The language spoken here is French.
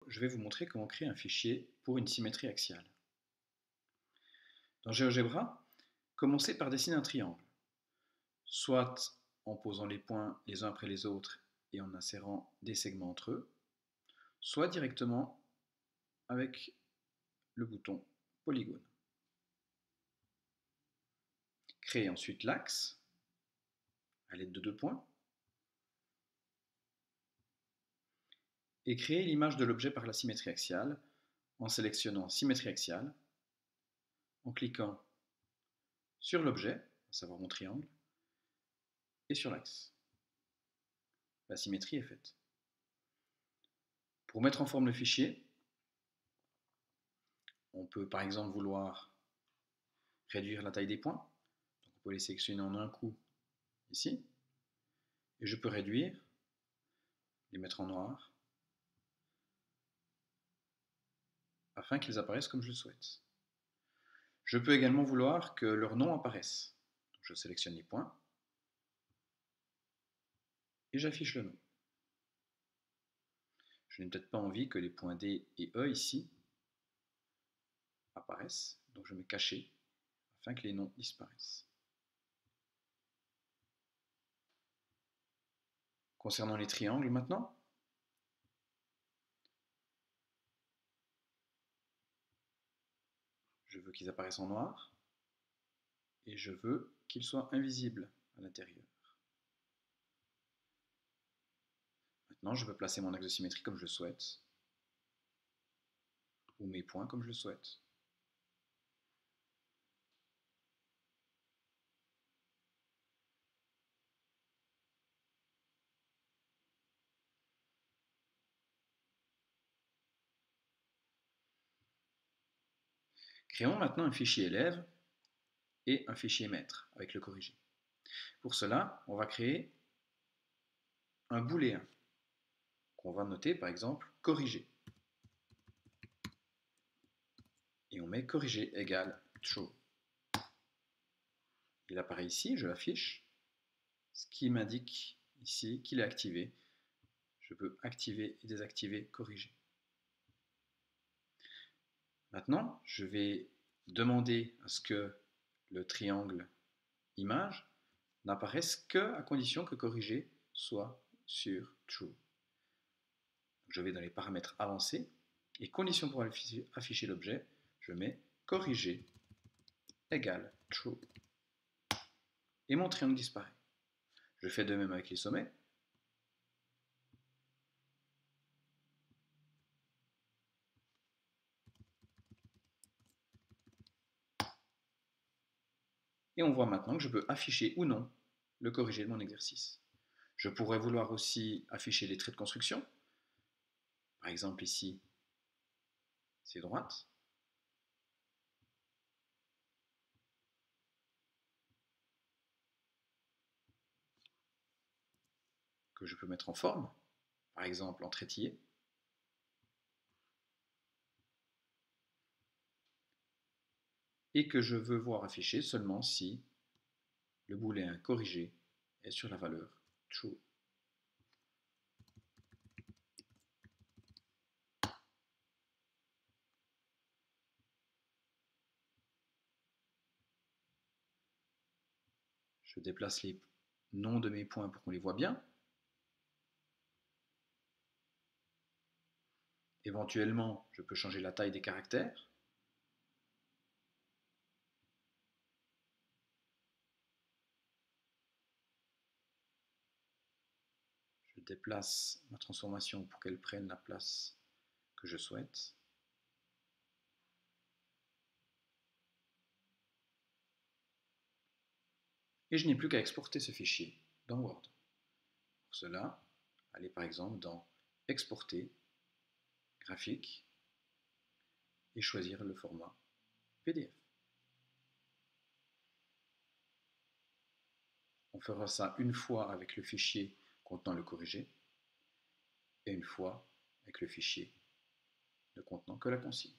je vais vous montrer comment créer un fichier pour une symétrie axiale. Dans GeoGebra, commencez par dessiner un triangle, soit en posant les points les uns après les autres et en insérant des segments entre eux, soit directement avec le bouton polygone. Créez ensuite l'axe à l'aide de 2 points et créez l'image de l'objet par la symétrie axiale en sélectionnant symétrie axiale, en cliquant sur l'objet, à savoir mon triangle, et sur l'axe. La symétrie est faite. Pour mettre en forme le fichier, on peut par exemple vouloir réduire la taille des points. Donc on peut les sélectionner en un coup ici. Et je peux réduire, les mettre en noir, afin qu'ils apparaissent comme je le souhaite. Je peux également vouloir que leur nom apparaisse. Donc je sélectionne les points et j'affiche le nom. Je n'ai peut-être pas envie que les points D et E ici apparaissent, donc je mets caché afin que les noms disparaissent. Concernant les triangles maintenant, je veux qu'ils apparaissent en noir et je veux qu'ils soient invisibles à l'intérieur. Maintenant, je peux placer mon axe de symétrie comme je le souhaite, ou mes points comme je le souhaite. Créons maintenant un fichier élève et un fichier maître avec le corrigé. Pour cela, on va créer un booléen qu'on va noter par exemple corrigé. Et on met corrigé égale true. Il apparaît ici, je l'affiche, ce qui m'indique ici qu'il est activé. Je peux activer et désactiver corriger. Maintenant, je vais demander à ce que le triangle image n'apparaisse que à condition que corriger soit sur true. Je vais dans les paramètres avancés et condition pour afficher l'objet, je mets corriger égale true. Et mon triangle disparaît. Je fais de même avec les sommets. Et on voit maintenant que je peux afficher ou non le corrigé de mon exercice. Je pourrais vouloir aussi afficher les traits de construction. Par exemple ici, c'est droite. Que je peux mettre en forme, par exemple en trétillé. Et que je veux voir afficher seulement si le booléen corrigé est sur la valeur true. Je déplace les noms de mes points pour qu'on les voit bien. Éventuellement, je peux changer la taille des caractères. Je déplace ma transformation pour qu'elle prenne la place que je souhaite. Et je n'ai plus qu'à exporter ce fichier dans Word. Pour cela, allez par exemple dans Exporter, Graphique, et choisir le format PDF. On fera ça une fois avec le fichier contenant le corrigé et une fois avec le fichier ne contenant que la consigne.